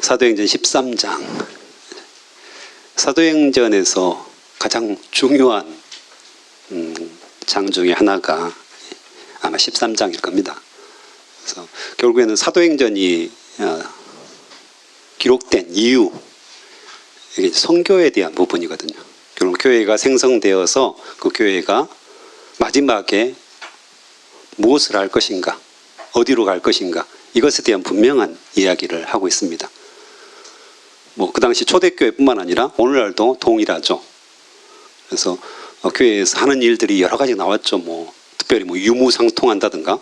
사도행전 13장. 사도행전에서 가장 중요한 장 중에 하나가 아마 13장일 겁니다. 그래서 결국에는 사도행전이 기록된 이유, 이게 선교에 대한 부분이거든요. 결국 교회가 생성되어서 그 교회가 마지막에 무엇을 할 것인가, 어디로 갈 것인가, 이것에 대한 분명한 이야기를 하고 있습니다. 그 당시 초대교회뿐만 아니라 오늘날도 동일하죠. 그래서 교회에서 하는 일들이 여러 가지 나왔죠. 특별히 유무상통한다든가,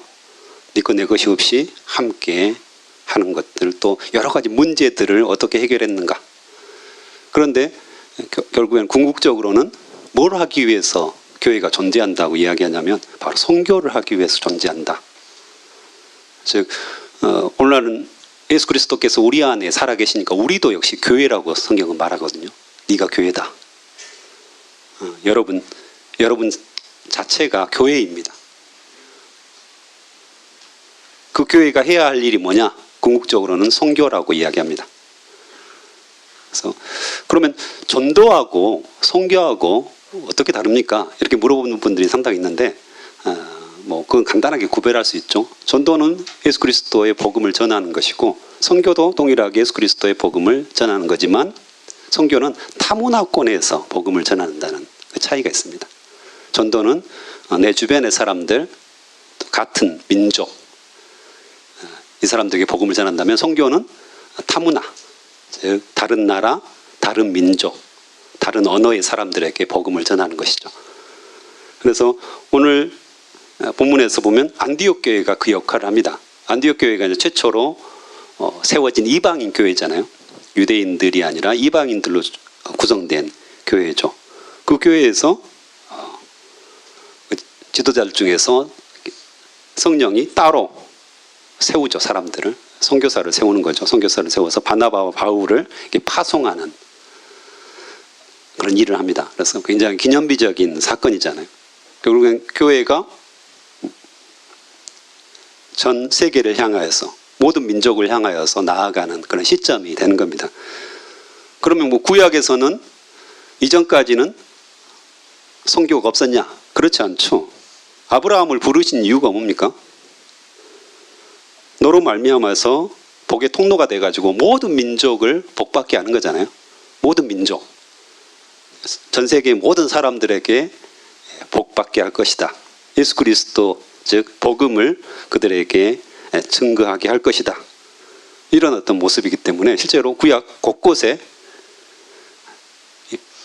네 것 내 것이 없이 함께 하는 것들, 또 여러 가지 문제들을 어떻게 해결했는가. 그런데 결국엔 궁극적으로는 뭘 하기 위해서 교회가 존재한다고 이야기하냐면 바로 선교를 하기 위해서 존재한다. 즉 오늘날은 예수 그리스도께서 우리 안에 살아계시니까 우리도 역시 교회라고 성경은 말하거든요. 네가 교회다. 여러분 자체가 교회입니다. 그 교회가 해야 할 일이 뭐냐? 궁극적으로는 선교라고 이야기합니다. 그래서 그러면 전도하고 선교하고 어떻게 다릅니까? 이렇게 물어보는 분들이 상당히 있는데 그건 간단하게 구별할 수 있죠. 전도는 예수 그리스도의 복음을 전하는 것이고 선교도 동일하게 예수 그리스도의 복음을 전하는 거지만 선교는 타문화권에서 복음을 전한다는 그 차이가 있습니다. 전도는 내 주변의 사람들, 같은 민족, 이 사람들에게 복음을 전한다면 선교는 타문화, 즉 다른 나라, 다른 민족, 다른 언어의 사람들에게 복음을 전하는 것이죠. 그래서 오늘 본문에서 보면 안디옥 교회가 그 역할을 합니다. 안디옥 교회가 이제 최초로 세워진 이방인 교회잖아요. 유대인들이 아니라 이방인들로 구성된 교회죠. 그 교회에서 지도자들 중에서 성령이 따로 세우죠. 사람들을. 선교사를 세우는 거죠. 선교사를 세워서 바나바와 바울을 파송하는 그런 일을 합니다. 그래서 굉장히 기념비적인 사건이잖아요. 결국엔 교회가 전 세계를 향하여서, 모든 민족을 향하여서 나아가는 그런 시점이 되는 겁니다. 그러면 구약에서는 이전까지는 선교가 없었냐? 그렇지 않죠. 아브라함을 부르신 이유가 뭡니까? 너로 말미암아서 복의 통로가 돼가지고 모든 민족을 복받게 하는 거잖아요. 모든 민족, 전 세계 모든 사람들에게 복받게 할 것이다. 예수 그리스도 즉 복음을 그들에게 증거하게 할 것이다. 이런 어떤 모습이기 때문에 실제로 구약 곳곳에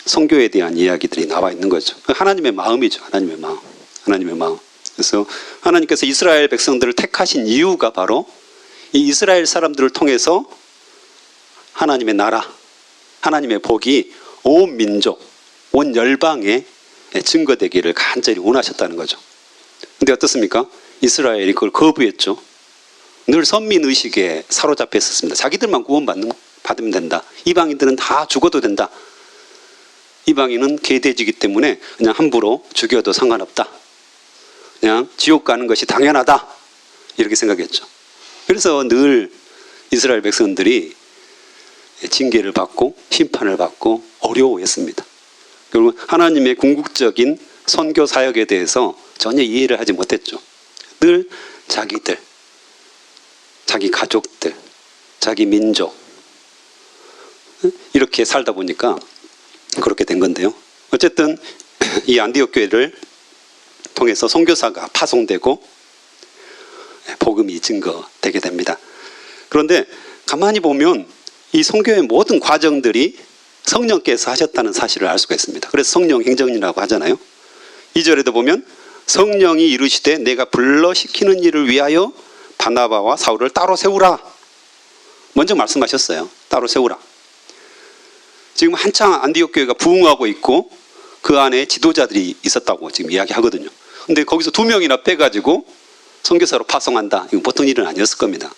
선교에 대한 이야기들이 나와 있는 거죠. 하나님의 마음이죠. 하나님의 마음. 그래서 하나님께서 이스라엘 백성들을 택하신 이유가 바로 이 이스라엘 사람들을 통해서 하나님의 나라, 하나님의 복이 온 민족, 온 열방에 증거되기를 간절히 원하셨다는 거죠. 근데 어떻습니까? 이스라엘이 그걸 거부했죠. 늘 선민의식에 사로잡혀 있었습니다. 자기들만 구원받으면 된다. 이방인들은 다 죽어도 된다. 이방인은 개돼지이기 때문에 그냥 함부로 죽여도 상관없다. 그냥 지옥 가는 것이 당연하다. 이렇게 생각했죠. 그래서 늘 이스라엘 백성들이 징계를 받고 심판을 받고 어려워했습니다. 결국 하나님의 궁극적인 선교 사역에 대해서 전혀 이해를 하지 못했죠. 늘 자기들, 자기 가족들, 자기 민족 이렇게 살다 보니까 그렇게 된 건데요. 어쨌든 이 안디옥 교회를 통해서 선교사가 파송되고 복음이 증거되게 됩니다. 그런데 가만히 보면 이 선교의 모든 과정들이 성령께서 하셨다는 사실을 알 수가 있습니다. 그래서 성령 행정이라고 하잖아요. 2절에도 보면 성령이 이르시되 내가 불러시키는 일을 위하여 바나바와 사울을 따로 세우라. 먼저 말씀하셨어요. 따로 세우라. 지금 한창 안디옥 교회가 부흥하고 있고 그 안에 지도자들이 있었다고 지금 이야기하거든요. 근데 거기서 2명이나 빼가지고 선교사로 파송한다. 이거 보통 일은 아니었을 겁니다.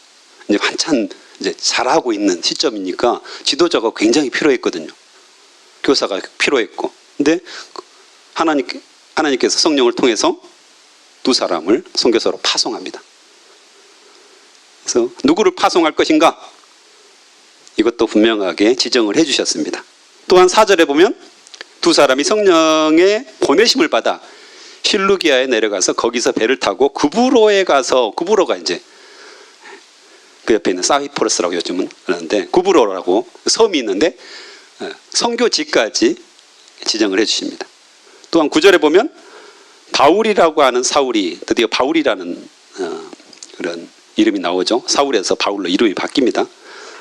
이제 한참 이제 잘하고 있는 시점이니까 지도자가 굉장히 필요했거든요. 교사가 필요했고. 근데 하나님께서 성령을 통해서 2사람을 선교사로 파송합니다. 그래서 누구를 파송할 것인가? 이것도 분명하게 지정을 해주셨습니다. 또한 4절에 보면 두 사람이 성령의 보내심을 받아 실루기아에 내려가서 거기서 배를 타고 구브로에 가서, 구브로가 이제 그 옆에 있는 사이프러스라고 요즘은 그러는데 구브로라고 섬이 있는데 선교지까지 지정을 해주십니다. 또한 9절에 보면 바울이라고 하는 사울이 드디어 바울이라는 그런 이름이 나오죠. 사울에서 바울로 이름이 바뀝니다.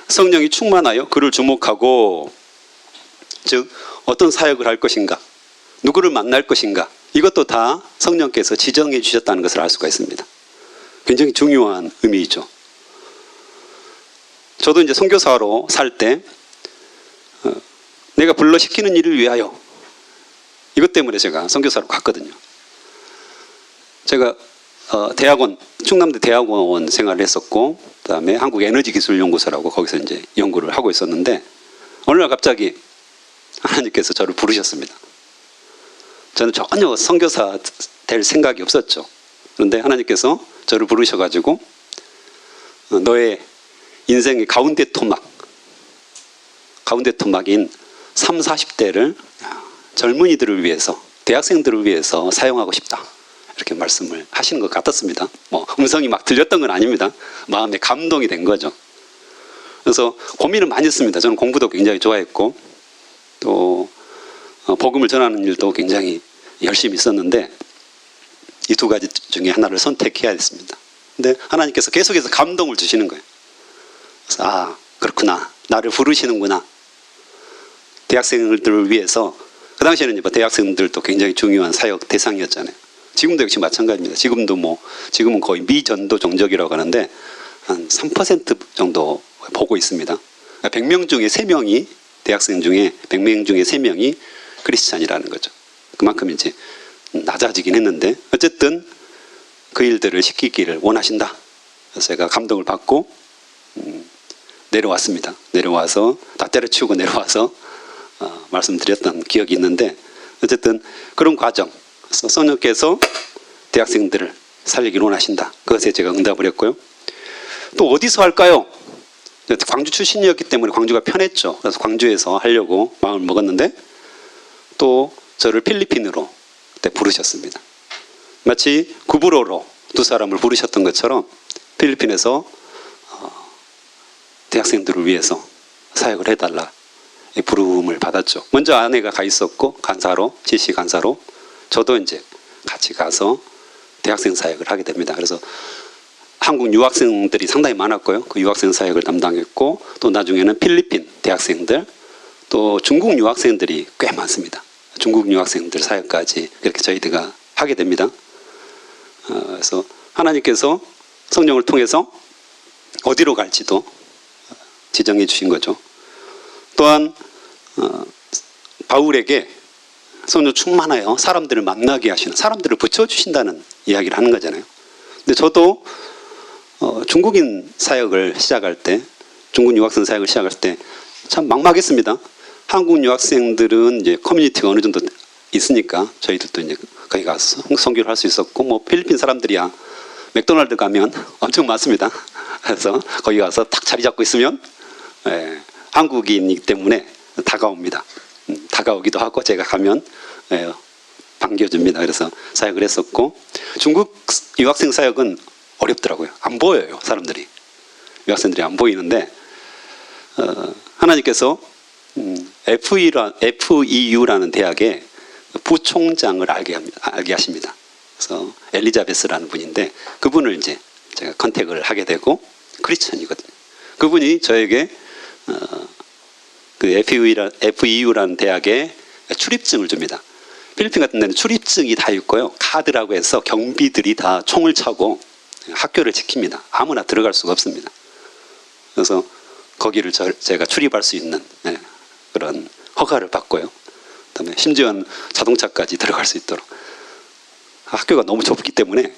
성령이 충만하여 그를 주목하고, 즉 어떤 사역을 할 것인가, 누구를 만날 것인가, 이것도 다 성령께서 지정해 주셨다는 것을 알 수가 있습니다. 굉장히 중요한 의미이죠. 저도 이제 선교사로 살 때 내가 불러시키는 일을 위하여, 이것 때문에 제가 선교사로 갔거든요. 제가 대학원, 충남대 대학원 생활을 했었고, 그다음에 한국에너지기술연구소라고 거기서 이제 연구를 하고 있었는데, 어느 날 갑자기 하나님께서 저를 부르셨습니다. 저는 전혀 선교사 될 생각이 없었죠. 그런데 하나님께서 저를 부르셔가지고 너의 인생의 가운데 토막인 30, 40대를 젊은이들을 위해서, 대학생들을 위해서 사용하고 싶다, 이렇게 말씀을 하시는 것 같았습니다. 뭐 음성이 막 들렸던 건 아닙니다. 마음에 감동이 된 거죠. 그래서 고민을 많이 했습니다. 저는 공부도 굉장히 좋아했고 또 복음을 전하는 일도 굉장히 열심히 있었는데 이 두 가지 중에 하나를 선택해야 했습니다. 근데 하나님께서 계속해서 감동을 주시는 거예요. 그래서 아, 그렇구나, 나를 부르시는구나. 대학생들을 위해서, 그 당시에는 대학생들도 굉장히 중요한 사역 대상이었잖아요. 지금도 역시 마찬가지입니다. 지금은 거의 미전도 종족이라고 하는데 한 3% 정도 보고 있습니다. 100명 중에 3명이, 대학생 중에 100명 중에 3명이 크리스찬이라는 거죠. 그만큼 이제 낮아지긴 했는데 어쨌든 그 일들을 시키기를 원하신다. 그래서 제가 감동을 받고 내려왔습니다. 내려와서 다 때려치우고 내려와서 말씀드렸던 기억이 있는데, 어쨌든 그런 과정, 그래서 성령께서 대학생들을 살리기를 원하신다. 그것에 제가 응답을 했고요. 또 어디서 할까요? 광주 출신이었기 때문에 광주가 편했죠. 그래서 광주에서 하려고 마음을 먹었는데 또 저를 필리핀으로 그때 부르셨습니다. 마치 구브로로 두 사람을 부르셨던 것처럼 필리핀에서 대학생들을 위해서 사역을 해달라, 이 부름을 받았죠. 먼저 아내가 가 있었고 간사로, 지시 간사로, 저도 이제 같이 가서 대학생 사역을 하게 됩니다. 그래서 한국 유학생들이 상당히 많았고요. 그 유학생 사역을 담당했고, 또 나중에는 필리핀 대학생들, 또 중국 유학생들이 꽤 많습니다. 중국 유학생들 사역까지 이렇게 저희들가 하게 됩니다. 그래서 하나님께서 성령을 통해서 어디로 갈지도 지정해 주신 거죠. 또한 바울에게 성령 충만하여 사람들을 만나게 하시는, 사람들을 붙여주신다는 이야기를 하는 거잖아요. 근데 저도 중국인 사역을 시작할 때, 중국 유학생 사역을 시작할 때 참 막막했습니다. 한국 유학생들은 이제 커뮤니티가 어느 정도 있으니까 저희들도 이제 거기 가서 선교를 할 수 있었고, 뭐 필리핀 사람들이야 맥도날드 가면 엄청 많습니다. 그래서 거기 가서 딱 자리 잡고 있으면 한국인이기 때문에 다가옵니다. 다가오기도 하고 제가 가면 반겨줍니다. 그래서 사역을 했었고, 중국 유학생 사역은 어렵더라고요. 안 보여요, 사람들이. 유학생들이 안 보이는데 하나님께서 FEU라는 대학의 부총장을 알게 하십니다. 그래서 엘리자베스라는 분인데 그분을 이제 제가 컨택을 하게 되고, 크리스천이거든요. 그분이 저에게 그 FEU라는 대학에 출입증을 줍니다. 필리핀 같은 데는 출입증이 다 있고요. 카드라고 해서 경비들이 다 총을 차고 학교를 지킵니다. 아무나 들어갈 수가 없습니다. 그래서 거기를 제가 출입할 수 있는 그런 허가를 받고요. 그다음에 심지어는 자동차까지 들어갈 수 있도록. 학교가 너무 좁기 때문에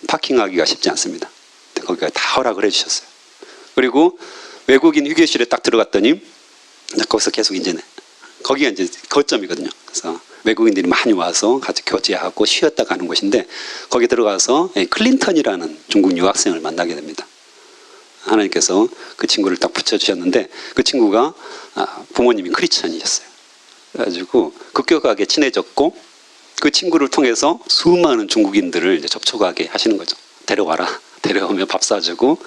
파킹하기가 쉽지 않습니다. 거기가 다 허락을 해주셨어요. 그리고 외국인 휴게실에 딱 들어갔더니 거기서 계속 이제 거기가 이제 거점이거든요. 그래서 외국인들이 많이 와서 같이 교제하고 쉬었다 가는 곳인데, 거기 들어가서 클린턴이라는 중국 유학생을 만나게 됩니다. 하나님께서 그 친구를 딱 붙여주셨는데 그 친구가 부모님이 크리스천이셨어요. 그래가지고 급격하게 친해졌고 그 친구를 통해서 수많은 중국인들을 이제 접촉하게 하시는 거죠. 데려와라. 데려오면 밥 사주고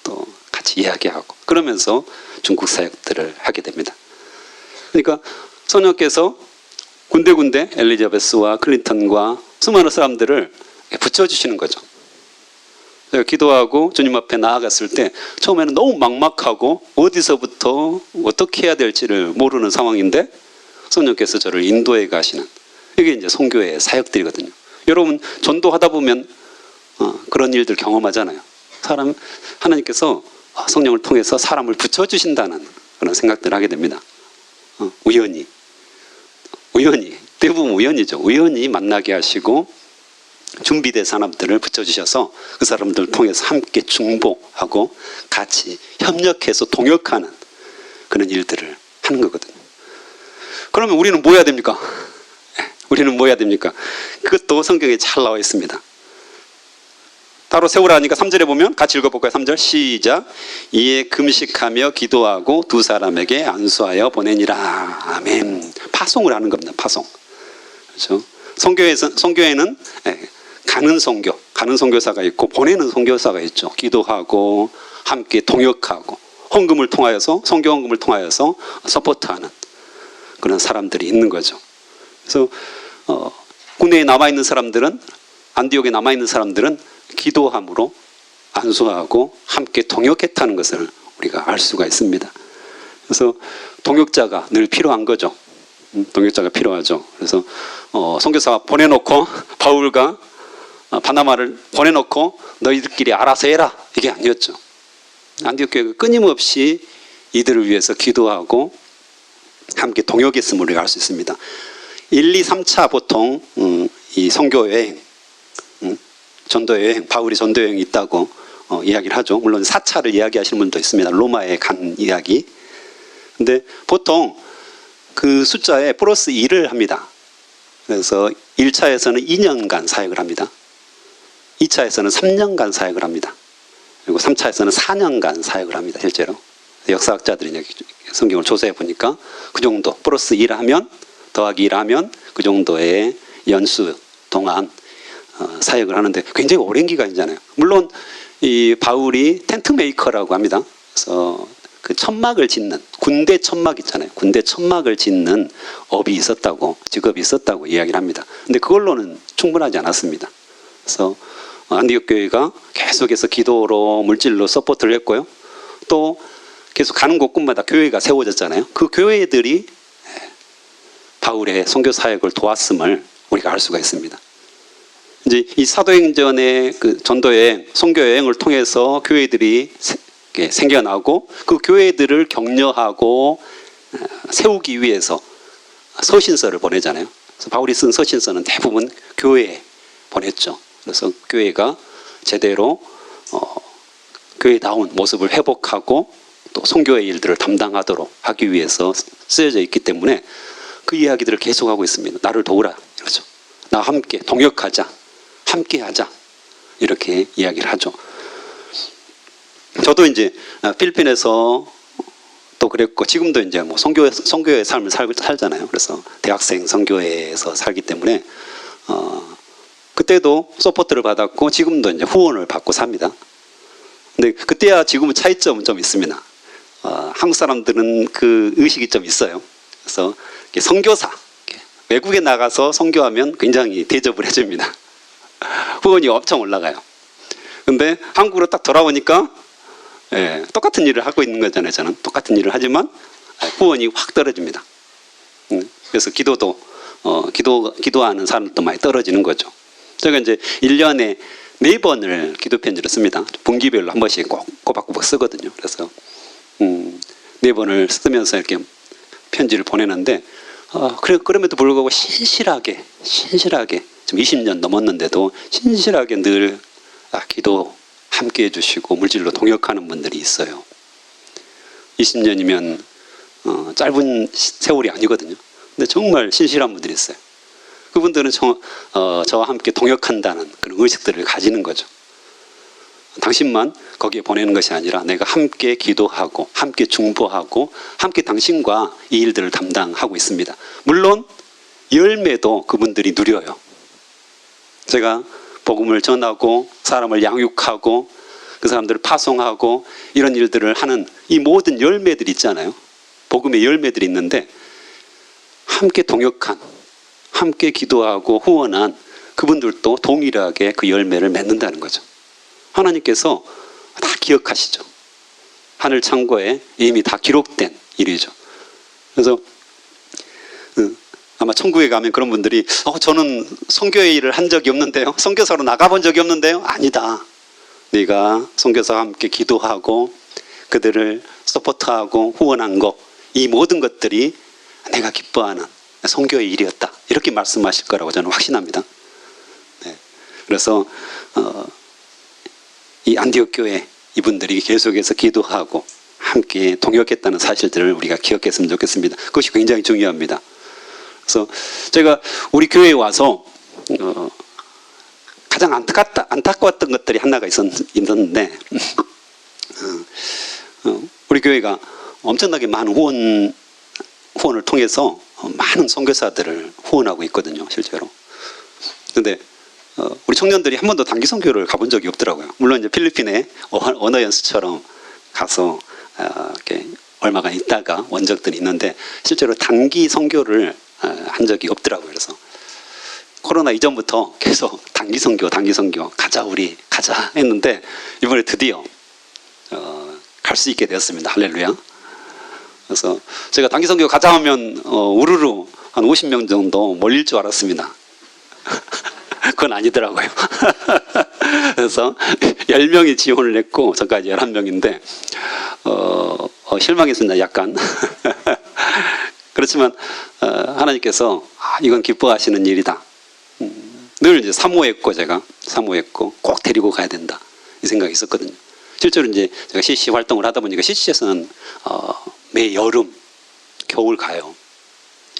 또 같이 이야기하고 그러면서 중국 사역들을 하게 됩니다. 그러니까 성령께서 군데군데 엘리자베스와 클린턴과 수많은 사람들을 붙여주시는 거죠. 제가 기도하고 주님 앞에 나아갔을 때 처음에는 너무 막막하고 어디서부터 어떻게 해야 될지를 모르는 상황인데 성령께서 저를 인도해 가시는 이게 이제 선교의 사역들이거든요. 여러분 전도하다 보면 그런 일들 경험하잖아요. 하나님께서 성령을 통해서 사람을 붙여주신다는 그런 생각들을 하게 됩니다. 우연히 대부분 우연이죠. 우연히 만나게 하시고 준비된 사람들을 붙여주셔서 그 사람들을 통해서 함께 중보하고 같이 협력해서 동역하는 그런 일들을 하는 거거든요. 그러면 우리는 뭐 해야 됩니까? 우리는 뭐 해야 됩니까? 그것도 성경에 잘 나와 있습니다. 따로 세우라 하니까 3절에 보면 같이 읽어볼까요? 3절 시작. 이에 금식하며 기도하고 두 사람에게 안수하여 보내니라. 아멘. 파송을 하는 겁니다. 파송. 그렇죠? 선교회는 가는 선교사가 있고 보내는 선교사가 있죠. 기도하고 함께 동역하고 헌금을 통하여서 선교 헌금을 통하여서 서포트하는 그런 사람들이 있는 거죠. 그래서 국내에 남아 있는 사람들은 안디옥에 남아 있는 사람들은 기도함으로 안수하고 함께 동역했다는 것을 우리가 알 수가 있습니다. 그래서 동역자가 늘 필요한 거죠. 동역자가 필요하죠. 그래서 선교사가 보내놓고 바울과 바나바를 보내놓고 너희들끼리 알아서 해라 이게 아니었죠. 안디옥 교회가 끊임없이 이들을 위해서 기도하고 함께 동역했음을 우리가 알 수 있습니다. 1, 2, 3차 보통 이 선교여행 전도여행, 바울이 전도여행이 있다고 이야기를 하죠. 물론 4차를 이야기하시는 분도 있습니다. 로마에 간 이야기. 근데 보통 그 숫자에 플러스 1을 합니다. 그래서 1차에서는 2년간 사역을 합니다. 2차에서는 3년간 사역을 합니다. 그리고 3차에서는 4년간 사역을 합니다. 실제로. 역사학자들이 성경을 조사해 보니까 그 정도 플러스 1 하면 더하기 1 하면 그 정도의 연수 동안 사역을 하는데 굉장히 오랜 기간이잖아요. 물론 이 바울이 텐트 메이커라고 합니다. 그래서 그 천막을 짓는 군대 천막 있잖아요. 군대 천막을 짓는 업이 있었다고 직업이 있었다고 이야기를 합니다. 근데 그걸로는 충분하지 않았습니다. 그래서 안디옥 교회가 계속해서 기도로 물질로 서포트를 했고요. 또 계속 가는 곳곳마다 교회가 세워졌잖아요. 그 교회들이 바울의 선교 사역을 도왔음을 우리가 알 수가 있습니다. 이제 이 사도행전의 그 전도여행, 선교여행을 통해서 교회들이 생겨나고 그 교회들을 격려하고 세우기 위해서 서신서를 보내잖아요. 그래서 바울이 쓴 서신서는 대부분 교회에 보냈죠. 그래서 교회가 제대로 교회다운 모습을 회복하고 또 선교의 일들을 담당하도록 하기 위해서 쓰여져 있기 때문에 그 이야기들을 계속하고 있습니다. 나를 도우라 이러죠. 나와 함께 동역하자. 함께 하자. 이렇게 이야기를 하죠. 저도 이제 필리핀에서 또 그랬고 지금도 이제 뭐 선교의 삶을 살잖아요. 그래서 대학생 선교회에서 살기 때문에 그때도 서포트를 받았고 지금도 이제 후원을 받고 삽니다. 근데 그때야 지금은 차이점은 좀 있습니다. 한국 사람들은 그 의식이 좀 있어요. 그래서 선교사 외국에 나가서 선교하면 굉장히 대접을 해줍니다. 후원이 엄청 올라가요. 근데 한국으로 딱 돌아오니까 똑같은 일을 하고 있는 거잖아요. 저는 똑같은 일을 하지만 후원이 확 떨어집니다. 그래서 기도하는 사람들도 많이 떨어지는 거죠. 제가 이제 1년에 4번을 기도 편지를 씁니다. 분기별로 한 번씩 꼬박꼬박 쓰거든요. 그래서 4번을 쓰면서 이렇게 편지를 보내는데 그럼에도 불구하고 신실하게 지금 20년 넘었는데도 신실하게 늘 기도 함께 해주시고 물질로 동역하는 분들이 있어요. 20년이면 짧은 세월이 아니거든요. 근데 정말 신실한 분들이 있어요. 그분들은 저와 함께 동역한다는 그런 의식들을 가지는 거죠. 당신만 거기에 보내는 것이 아니라 내가 함께 기도하고 함께 중보하고 함께 당신과 이 일들을 담당하고 있습니다. 물론 열매도 그분들이 누려요. 제가 복음을 전하고 사람을 양육하고 그 사람들을 파송하고 이런 일들을 하는 이 모든 열매들이 있잖아요. 복음의 열매들이 있는데 함께 동역한, 함께 기도하고 후원한 그분들도 동일하게 그 열매를 맺는다는 거죠. 하나님께서 다 기억하시죠. 하늘 창고에 이미 다 기록된 일이죠. 그래서 아마 천국에 가면 그런 분들이 저는 선교의 일을 한 적이 없는데요. 선교사로 나가본 적이 없는데요. 아니다. 네가 선교사와 함께 기도하고 그들을 서포트하고 후원한 거, 이 모든 것들이 내가 기뻐하는 선교의 일이었다. 이렇게 말씀하실 거라고 저는 확신합니다. 네. 그래서 이 안디옥 교회 이분들이 계속해서 기도하고 함께 동역했다는 사실들을 우리가 기억했으면 좋겠습니다. 그것이 굉장히 중요합니다. 그래서 제가 우리 교회에 와서 가장 안타까웠던 것들이 하나가 있었는데 우리 교회가 엄청나게 많은 후원을 통해서 많은 선교사들을 후원하고 있거든요, 실제로. 그런데 우리 청년들이 한 번도 단기 선교를 가본 적이 없더라고요. 물론 이제 필리핀에 언어 연수처럼 가서 이렇게 얼마간 있다가 온 적들이 있는데 실제로 단기 선교를 한 적이 없더라고요. 그래서 코로나 이전부터 계속 단기 선교 가자 우리 가자 했는데 이번에 드디어 갈 수 있게 되었습니다. 할렐루야. 그래서 제가 단기 선교 가자 하면 우르르 한 50명 정도 몰릴 줄 알았습니다. 그건 아니더라고요. 그래서 10명이 지원을 했고 저까지 11명인데 실망했습니다. 약간. 그렇지만 하나님께서 이건 기뻐하시는 일이다. 늘 이제 사모했고 제가 사모했고 꼭 데리고 가야 된다 이 생각이 있었거든요. 실제로 이제 제가 CC 활동을 하다 보니까 CC에서는 매 여름, 겨울 가요.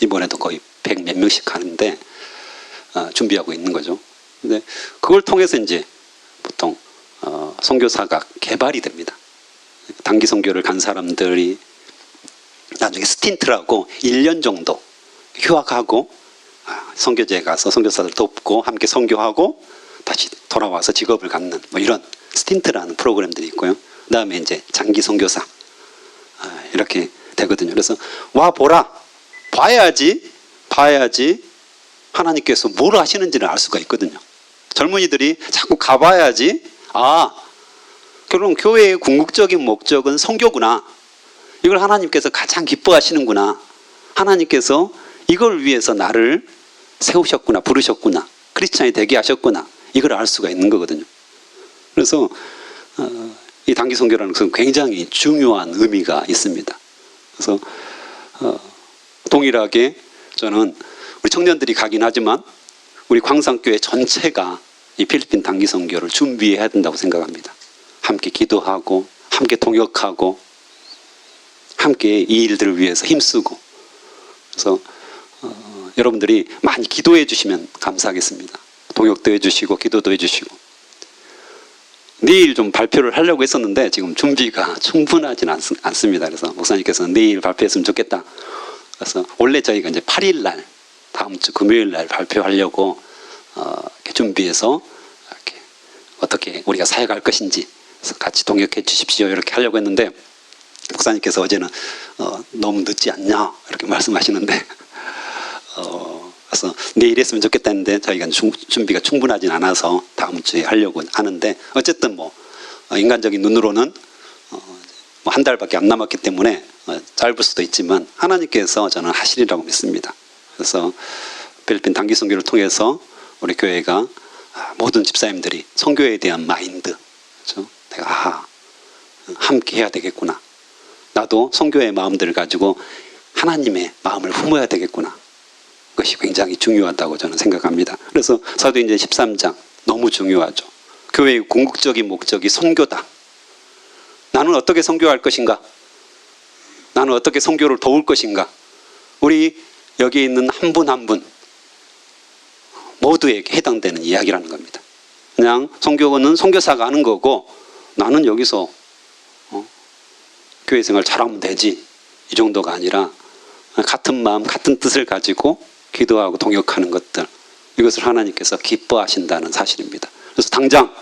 이번에도 거의 100 몇 명씩 가는데 준비하고 있는 거죠. 근데 그걸 통해서 이제 보통 선교사가 개발이 됩니다. 단기 선교를 간 사람들이 나중에 스틴트라고 1년 정도 휴학하고 선교지에 가서 선교사들 돕고 함께 선교하고 다시 돌아와서 직업을 갖는 뭐 이런 스틴트라는 프로그램들이 있고요. 그다음에 이제 장기 선교사 이렇게 되거든요. 그래서 와 보라 봐야지 하나님께서 뭘 하시는지를 알 수가 있거든요. 젊은이들이 자꾸 가봐야지 결국 교회의 궁극적인 목적은 선교구나. 이걸 하나님께서 가장 기뻐하시는구나. 하나님께서 이걸 위해서 나를 세우셨구나, 부르셨구나, 크리스찬이 되게 하셨구나. 이걸 알 수가 있는 거거든요. 그래서 이 단기 선교라는 것은 굉장히 중요한 의미가 있습니다. 그래서 동일하게 저는 우리 청년들이 가긴 하지만 우리 광산교회 전체가 이 필리핀 단기 선교를 준비해야 된다고 생각합니다. 함께 기도하고 함께 동역하고 함께 이 일들을 위해서 힘쓰고 그래서 여러분들이 많이 기도해 주시면 감사하겠습니다. 동역도 해주시고 기도도 해주시고 내일 좀 발표를 하려고 했었는데 지금 준비가 충분하진 않습니다. 그래서 목사님께서는 내일 발표했으면 좋겠다. 그래서 원래 저희가 이제 8일 날 다음 주 금요일 날 발표하려고 이렇게 준비해서 이렇게 어떻게 우리가 사역할 것인지 같이 동역해 주십시오 이렇게 하려고 했는데 목사님께서 어제는 너무 늦지 않냐 이렇게 말씀하시는데 그래서 내일 했으면 좋겠다 했는데 저희가 준비가 충분하진 않아서 다음 주에 하려고 하는데 어쨌든 뭐 인간적인 눈으로는 뭐 한 달밖에 안 남았기 때문에 짧을 수도 있지만 하나님께서 저는 하시리라고 믿습니다. 그래서 필리핀 단기 선교를 통해서 우리 교회가 모든 집사님들이 선교에 대한 마인드, 그렇죠? 내가 함께 해야 되겠구나. 나도 선교의 마음들을 가지고 하나님의 마음을 품어야 되겠구나. 그것이 굉장히 중요하다고 저는 생각합니다. 그래서 사도행전 13장 너무 중요하죠. 교회의 궁극적인 목적이 선교다. 나는 어떻게 선교할 것인가? 나는 어떻게 선교를 도울 것인가? 우리 여기 있는 한 분 한 분 모두에게 해당되는 이야기라는 겁니다. 그냥 선교는 선교사가 하는 거고 나는 여기서 교회 생활 잘하면 되지, 이 정도가 아니라 같은 마음 같은 뜻을 가지고 기도하고 동역하는 것들, 이것을 하나님께서 기뻐하신다는 사실입니다. 그래서 당장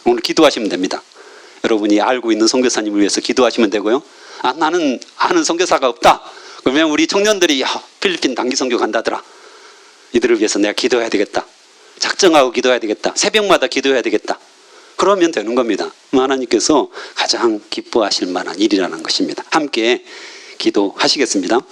오늘 기도하시면 됩니다. 여러분이 알고 있는 선교사님을 위해서 기도하시면 되고요. 나는 아는 선교사가 없다, 그러면 우리 청년들이 필리핀 단기 선교 간다더라, 이들을 위해서 내가 기도해야 되겠다, 작정하고 기도해야 되겠다, 새벽마다 기도해야 되겠다, 그러면 되는 겁니다. 하나님께서 가장 기뻐하실 만한 일이라는 것입니다. 함께 기도하시겠습니다.